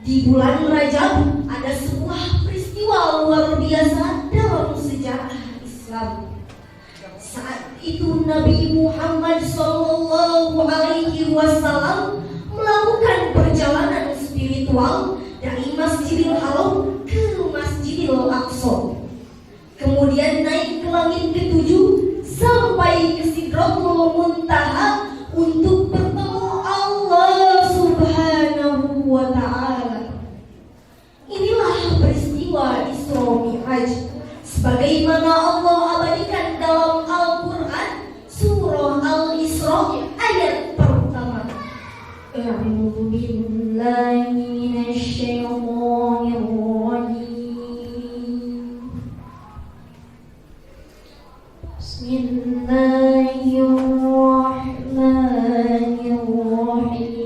Di bulan Rajab ada sebuah peristiwa luar biasa dalam sejarah Islam. Saat itu Nabi Muhammad SAW melakukan perjalanan spiritual dari Masjidil Haram ke Masjidil Aqsa. Kemudian naik ke langit ketujuh sampai ke Sidratul Muntaha untuk bertemu Allah Subhanahu wa Ta'ala. Inilah peristiwa Isra Mi'raj sebagaimana Allah abadikan dalam Al-Quran surah Al-Isra ayat pertama. A'udzu billahi minasy syaithanir rajim. Bismillahirrahmanirrahim.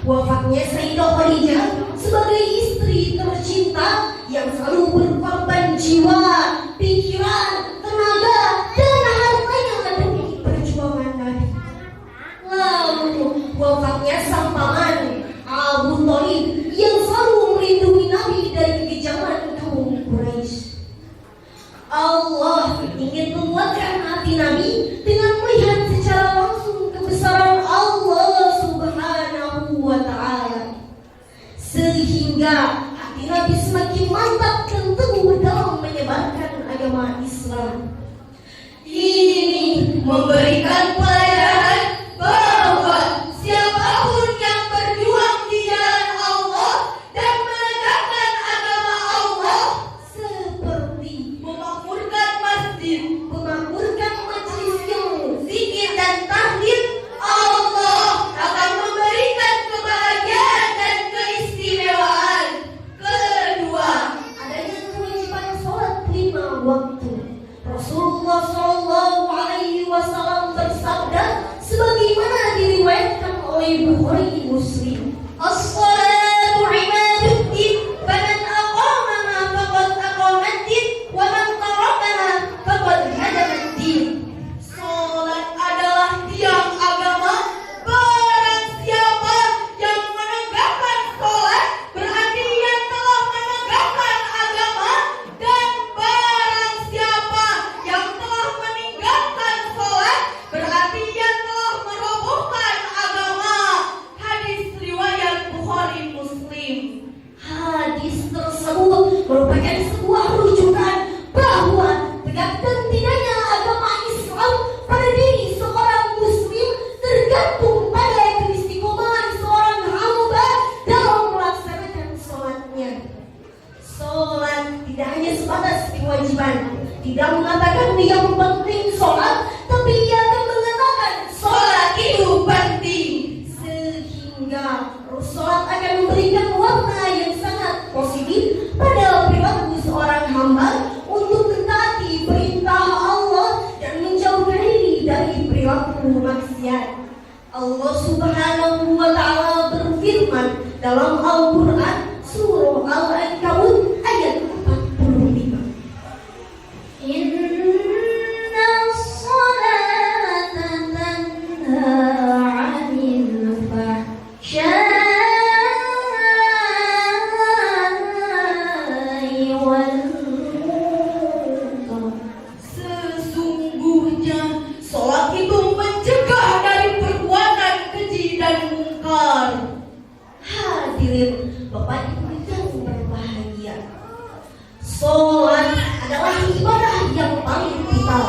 Wafatnya Sayyidah Khadijah sebagai istri tercinta yang selalu berkorban jiwa, pikiran, tenaga, dan hartanya demi perjuangan Nabi. Lalu wafatnya sang paman Abu Thalib yang selalu melindungi Nabi dari kekejaman kaum Quraisy. Allah ingin menguatkan hati Nabi dengan melihat secara langsung kebesaran Allah Subhanahu wa Ta'ala, sehingga hati Nabi semakin mantap dan teguh dalam menyebarkan agama Islam. Ini memberikan pelajaran bahwa siapapun yang berjuang di jalan Allah dan menegakkan agama Allah seperti memakmurkan masjid, memakmurkan majelis ilmu, zikir dan tahlil, Allah Bukhari Muslim. As-salatu imaduddin, faman aqamaha faqad aqamaddin, wa man tarakaha faqad hadamaddin. Salat adalah tiang agama. Barang siapa yang menegakkan salat, berarti ia telah menegakkan agama. Dan barang siapa yang telah meninggalkan salat, berarti ia telah merobohkan agama. Hadis riwayat Bukhari Muslim. Hadis tersebut merupakan sebuah rujukan bahwa tegak dan tidaknya agama Islam pada diri seorang muslim tergantung pada keistiqomahan seorang hamba dalam melaksanakan sholatnya. Sholat tidak hanya sebatas kewajiban, tidak mengatakan yang penting sholat, tapi ia akan mengatakan sholat itu penting, sehingga sholat akan memberikan warna yang sangat positif pada perilaku seorang hamba untuk mentaati perintah Allah dan menjauhkan diri dari perilaku maksiat. Allah Subhanahu wa Ta'ala berfirman dalam Al-Quran surah Al-Ankabut ayat 45. Inna sholata tanha 'anil fahsya'i wal munkar. Sesungguhnya sholat itu mencegah dari perbuatan keji dan mungkar. Hadirin Bapak Ibu yang berbahagia, sholat adalah ibadah yang paling vital.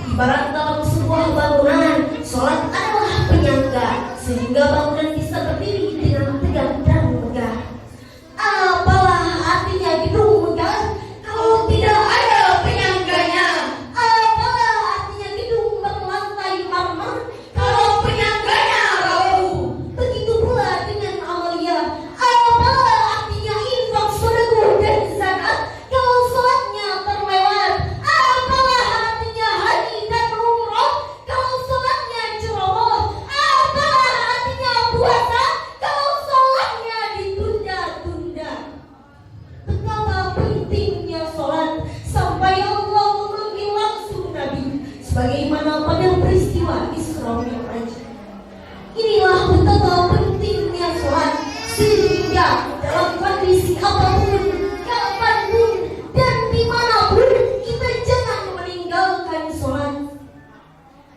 Ibarat dalam sebuah bangunan, sholat adalah penyangga sehingga bangunan bisa berdiri dengan tegak dan megah. Apalah artinya gedung megah kalau tidak ada penyangganya? Apalah artinya gedung berlantai marmer kalau penyangganya rapuh? Begitu pula dengan amalia. Apalah artinya infak, sedekah dan zakat kalau sholatnya terlewat? Apalah artinya haji dan umroh kalau sholatnya ceroboh? Apalah artinya puasa kalau sholatnya ditunda-tunda? Betapa pentingnya sholat sampai Allah memanggil langsung Nabi, sebagaimana pada peristiwa Isra Mi'raj. Inilah betapa pentingnya sholat, sehingga dalam kondisi apapun, kapanpun, dan dimanapun kita jangan meninggalkan sholat.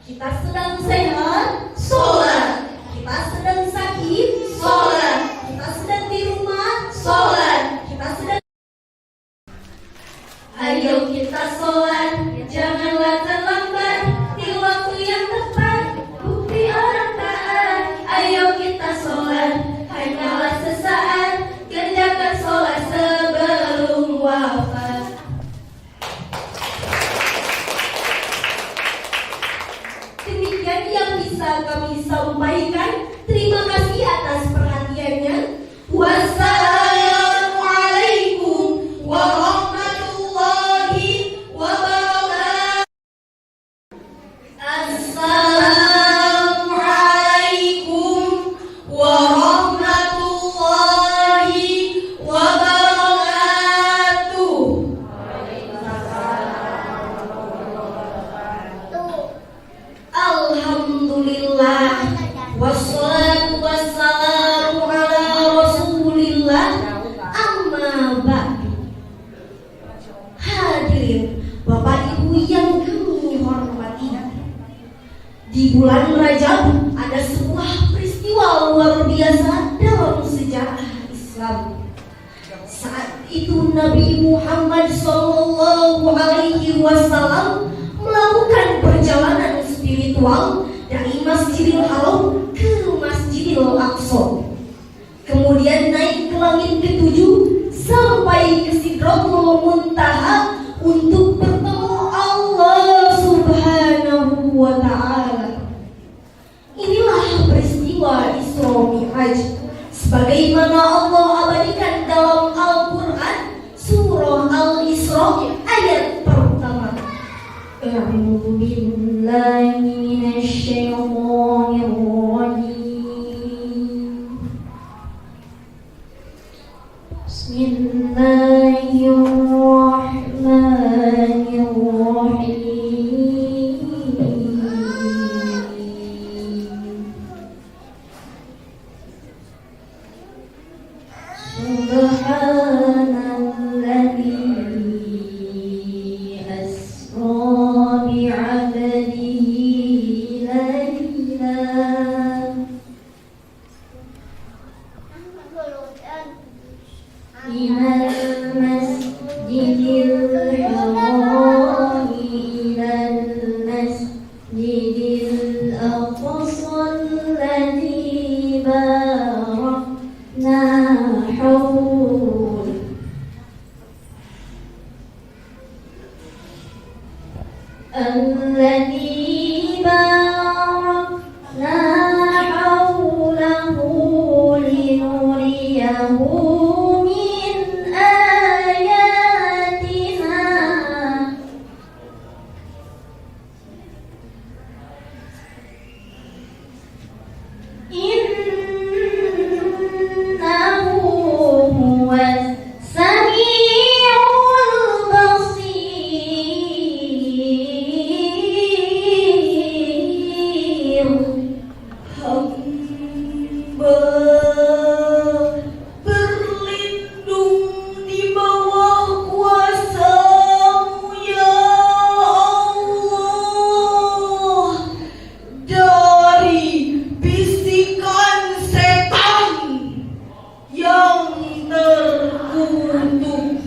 Kita sedang sehat, sholat. Kita sedang sakit, sholat. Kita sedang di rumah, sholat. Kita sedang. Ayo kita sholat, janganlah terlambat di waktu yang tepat, bukti orang taat. Ayo kita sholat, hanyalah sesaat, kerjakan sholat sebelum wafat. Demikian yang bisa kami sampaikan. Terima kasih atas perhatiannya. Wassalamualaikum warahmatullahi wabarakatuh. Assalamualaikum warahmatullahi wabarakatuh. Alhamdulillah, wassalatu wassalamu ala rasulillah, amma ba'du. Hadirin Bapak Ibu yang kami hormati, di bulan Rajab ada sebuah peristiwa luar biasa dalam sejarah Islam. Saat itu Nabi Muhammad SAW melakukan perjalanan spiritual dari Masjidil Haram ke Masjidil Aqsa. Kemudian naik ke langit ketujuh sampai ke Sidratul Muntaha untuk bertemu Allah Subhanahu wa Ta'ala. Inilah peristiwa Isra Mi'raj sebagaimana Allah abadikan dalam Al-Quran surah Al-Isra ayat pertama. A'udzu billahi minasy syaithanir rajim. الأقصى الذي باركنا حوله الذي باركنا حوله لنريه من آياتنا إنه هو السميع البصير. Hamba berlindung di bawah kuasa-Mu ya Allah dari bisikan setan yang terkutuk.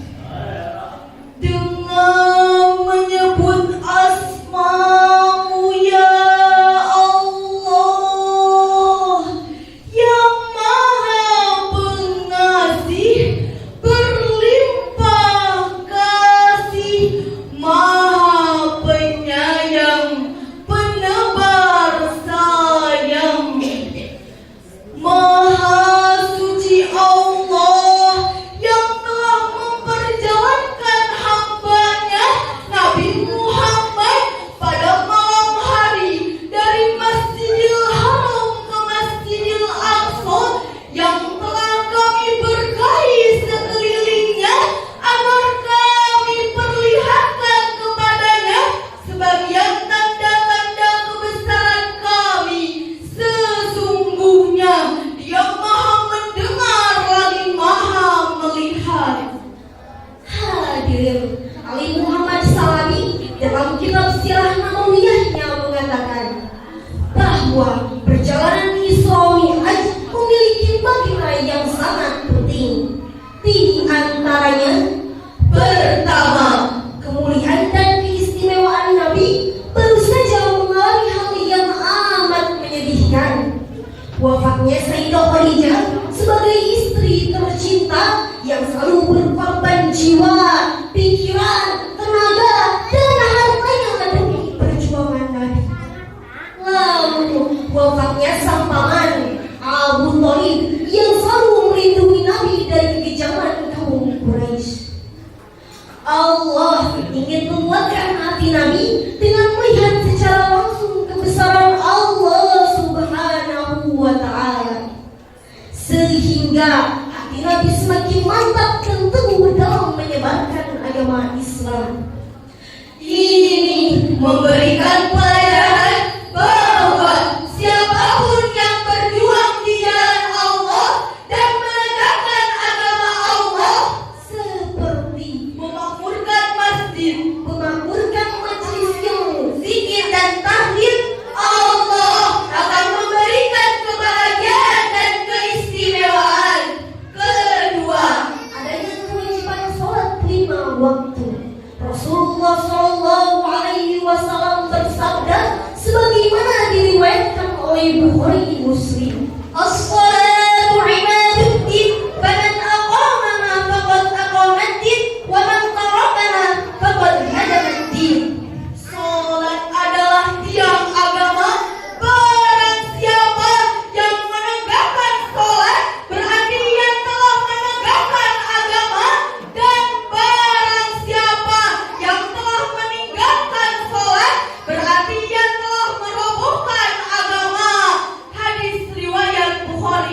Dengan menyebut asma-Mu ya Allah yang maha pengasih, berlimpah kasih, maha penyayang, penebar sayang. Maha suci Allah yang telah memperjalankan hamba-Nya Nabi Muhammad pada malam hari dari Masjidil Haram ke Masjidil Aqsa, yang telah kami berkahi sekelilingnya agar kami perlihatkan kepadanya sebagian tanda-tanda kebesaran kami. Sesungguhnya Dia maha mendengar lagi maha melihat. Hadirin, Ali Muhammad Salami dalam kitab Sirah Nabawiyahnya mengatakan bahwa perjalanan Isra Mi'raj memiliki makna yang sangat penting. Di antaranya, pertama, kemuliaan dan keistimewaan Nabi baru saja mengalami hal yang amat menyedihkan. Wafatnya Sayyidah Khadijah sebagai istri tercinta yang selalu berkorban jiwa, pikiran, tenaga, dan hartanya demi perjuangan Nabi. Lalu wafatnya sang paman Abu Thalib yang selalu melindungi Nabi dari kekejaman kaum Quraisy. Allah ingin menguatkan hati Nabi dengan melihat secara langsung kebesaran Allah Subhanahu wa Ta'ala, sehingga hati Nabi semakin mantap dan teguh dalam menyebarkan agama Islam. Ini memberikan pelajaran bahwa siapapun yang berjuang di jalan Allah dan menegakkan agama Allah, seperti memakmurkan masjid, memakmurkan majelis ilmu, zikir dan tahlil, Allah akan memberikan kebahagiaan dan keistimewaan. Kedua, adanya kewajiban sholat 5 waktu. Rasulullah SAW bersabda sebagaimana diriwayatkan oleh Bukhari Muslim, as-salatu ibaduddin, faman aqamaha faqad aqamaddin, wa man tarakaha faqad hadamaddin. Salat adalah tiang agama. Barang siapa yang menegakkan salat, berarti dia telah menegakkan agama, dan barang siapa yang telah meninggalkan salat, berarti dia telah merobohkan agama. Hadis riwayat Bukhari.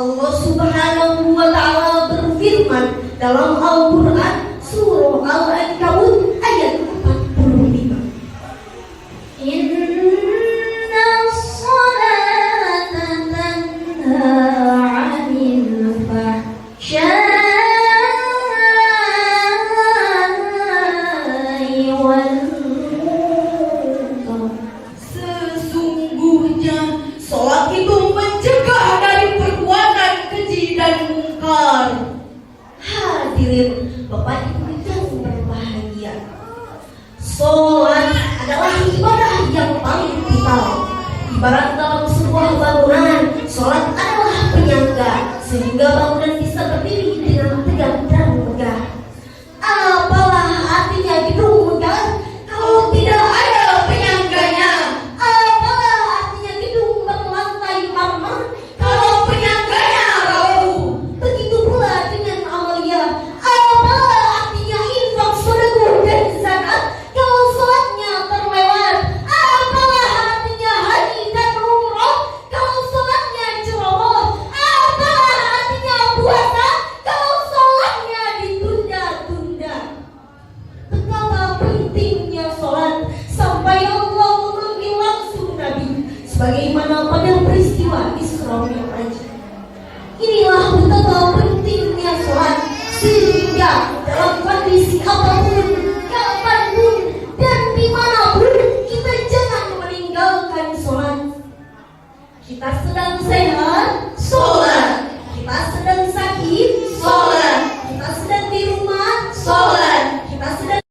Allah Subhanahu wa Ta'ala berfirman dalam Al-Quran surah Al-Ankabut ayat 45. Inna sholata tanha 'anil fahsya'i wal munkar. Sesungguhnya sholat itu mencegah dari perbuatan keji dan mungkar. Hadirin Bapak Ibu yang berbahagia, sholat adalah ibadah yang paling vital. Ibarat dalam sebuah bangunan, sholat adalah penyangga sehingga bangunan bisa berdiri dengan tegak dan megah. Apalah artinya gedung megah kalau tidak ada penyangganya? Apalah artinya gedung berlantai marmer kalau penyangganya rapuh? Begitu pula dengan amalia. Apalah artinya infak, sedekah dan zakat kalau sholatnya terlewat? Apalah artinya haji dan umroh kalau sholatnya ceroboh? Apalah artinya puasa kalau sholatnya ditunda-tunda? Betapa pentingnya sholat sampai Allah memanggil langsung Nabi, sebagaimana pada peristiwa Isra Mi'raj. Inilah betapa pentingnya sholat, sehingga dalam kondisi apapun, kapanpun, dan dimanapun kita jangan meninggalkan sholat. Kita sedang sehat, sholat. Kita sedang sakit, sholat. Kita sedang di rumah, sholat. Kita sedang.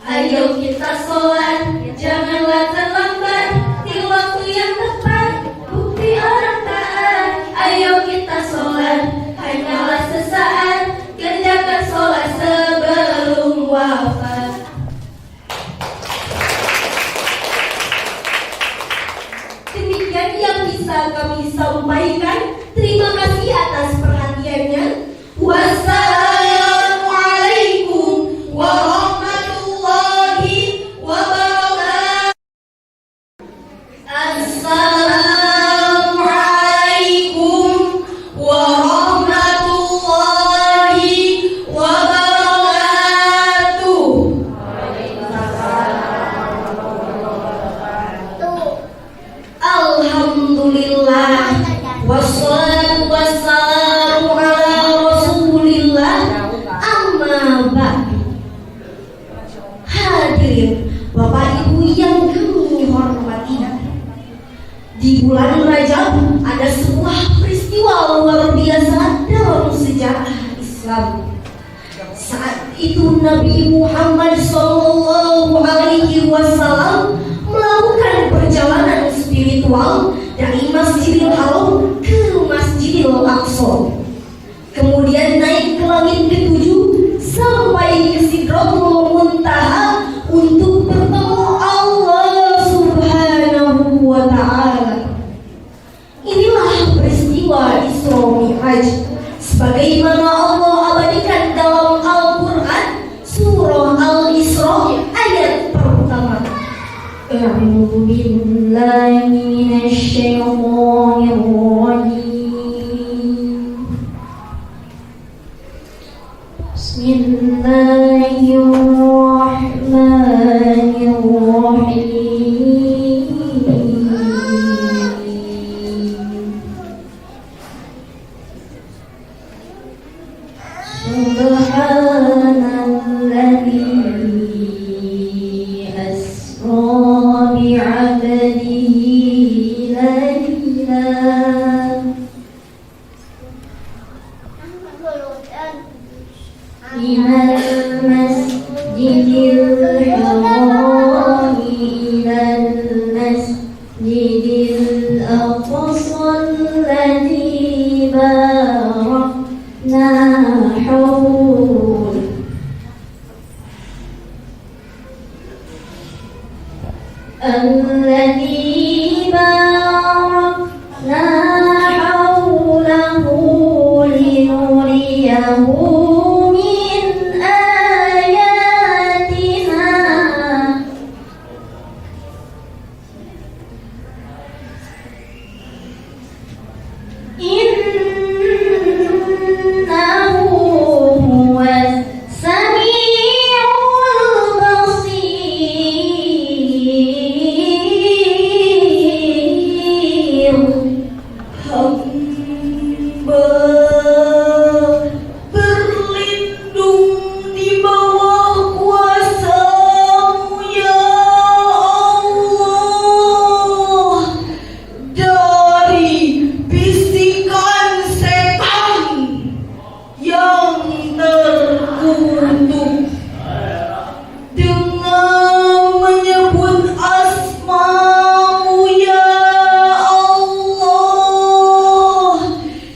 Ayo kita sholat, janganlah terlambat di waktu yang tepat, bukti orang taat. Ayo kita sholat, hanyalah sesaat, kerjakan sholat sebelum wafat. Demikian yang bisa kami sampaikan. Terima kasih atas perhatiannya. Wassalamualaikum warahmatullahi wabarakatuh. Assalamualaikum warahmatullahi wabarakatuh. Alhamdulillah, wassalatu wassalamu ala rasulillah, amma ba'du. Hadirin Bapak Ibu yang kami hormati, di bulan Rajab ada sebuah peristiwa luar biasa dalam sejarah Islam. Saat itu Nabi Muhammad SAW melakukan perjalanan spiritual dari Masjidil Haram ke Masjidil Aqsa. Kemudian naik ke langit ketujuh sampai ke Sidratul Muntaha untuk bertemu Allah Subhanahu wa Ta'ala. Inilah peristiwa Isra Mi'raj sebagaimana Allah abadikan dalam Al-Quran surah Al-Isra ayat pertama. A'udzu billahi minasy syaithanir rajim. Bismillahirrahmanirrahim. Subhanalladzi asra bi'abdihi laylan minal masjidil haram ilal masjidil aqsa alladzi barakna hawlahu الذي باركنا حوله لنريه من berlindung di bawah kuasa-Mu ya Allah dari bisikan setan yang terkutuk. Dengan menyebut asma-Mu ya Allah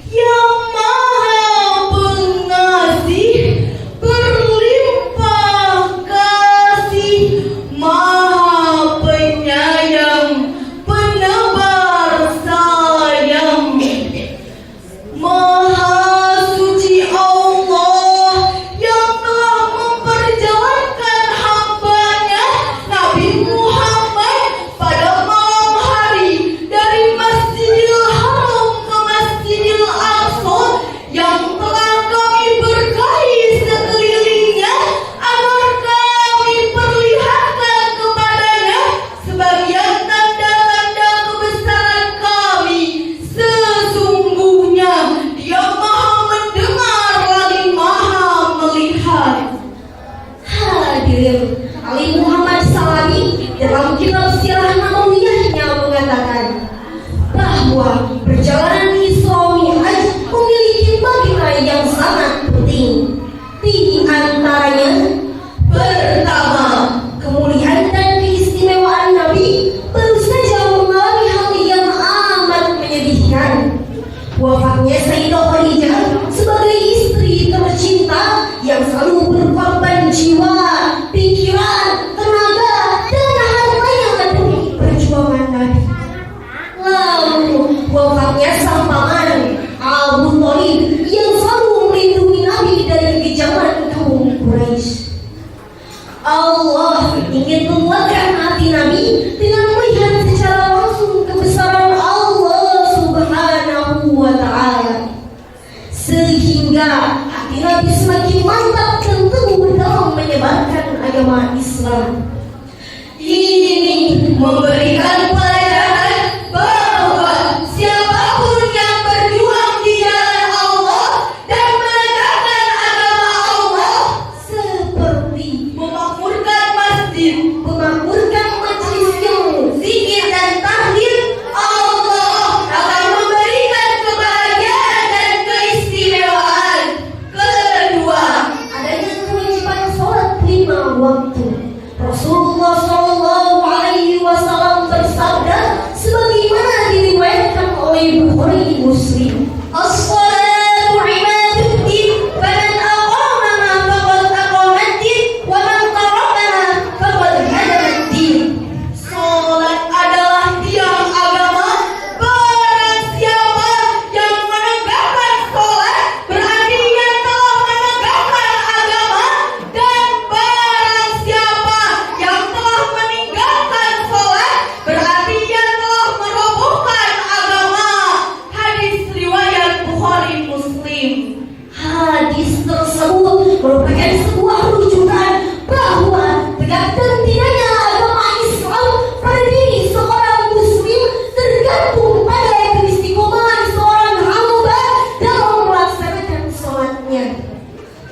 yang maha pengasih, berlimpah kasih, maha penyayang, penebar sayang. Maha suci Allah yang telah memperjalankan hamba-Nya Nabi Muhammad pada malam hari dari Masjidil Haram ke Masjidil Aqsa, yang telah kami berkahi sekelilingnya agar kami perlihatkan kepadanya sebagian tanda-tanda kebesaran kami. Sesungguhnya Dia maha mendengar lagi maha melihat. Hadirin, Ali Muhammad Salami dalam kitab Sirah Nabawiyahnya mengatakan bahwa perjalanan Isra Mi'raj memiliki makna yang sangat penting. Di antaranya, pertama, kemuliaan dan keistimewaan Nabi baru saja mengalami hal yang amat menyedihkan. Wafatnya Sayyidah Khadijah sebagai istri tercinta yang selalu berkorban jiwa, pikiran, tenaga, dan hartanya demi perjuangan Nabi. Lalu wafatnya sang paman Abu Thalib yang selalu melindungi Nabi dari kejaman kaum Quraisy. Allah ingin menguatkan hati Nabi dengan melihat secara langsung kebesaran Allah Subhanahu wa Ta'ala, sehingga hati Nabi semakin mantap dan teguh dalam menyebarkan agama Islam. Ini memberikan pelajaran bahwa siapapun yang berjuang di jalan Allah dan menegakkan agama Allah, seperti memakmurkan masjid, memakmurkan majelis ilmu, zikir dan tahlil, Allah akan memberikan kebahagiaan dan keistimewaan. Kedua, adanya kewajiban sholat 5 waktu. Rasulullah Shallallahu Alaihi Wasallam bersabda sebagaimana diriwayatkan oleh Bukhari Muslim, as-salatu imaduddin, faman aqamaha faqad aqamaddin, wa man tarakaha faqad hadamaddin. Salat adalah tiang agama. Barang siapa yang menegakkan salat, berarti ia telah menegakkan agama, dan barang siapa yang telah meninggalkan salat, berarti ia telah merobohkan agama. Hadis riwayat Bukhari Muslim. Hadis tersebut merupakan sebuah rujukan bahwa tegak dan tidaknya agama Islam pada diri seorang muslim tergantung pada keistiqomahan seorang hamba dalam melaksanakan sholatnya.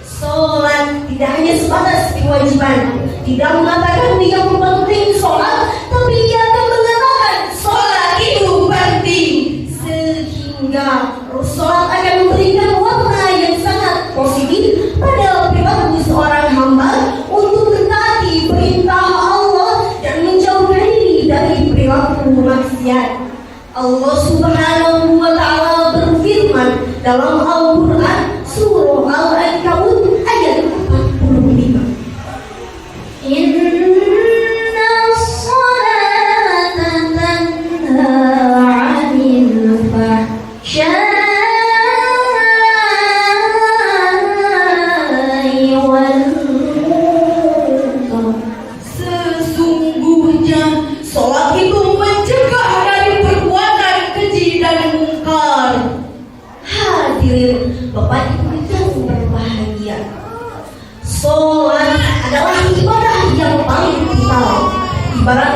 Sholat tidak hanya sebatas kewajiban, tidak mengatakan dia penting sholat, tapi dia akan mengatakan sholat itu penting, sehingga sholat akan memberikan warna yang sangat positif pada perilaku seorang hamba untuk mentaati perintah Allah dan menjauhkan diri dari perilaku maksiat. Allah Subhanahu wa Ta'ala berfirman dalam Al-Quran surah Al-Ankabut ayat 45. Inna sholata tanha 'anil fahsya'i wal munkar. Sesungguhnya sholat itu mencegah dari perbuatan keji dan mungkar. Hadirin Bapak Ibu yang berbahagia, sholat adalah ibadah yang paling vital. Ibarat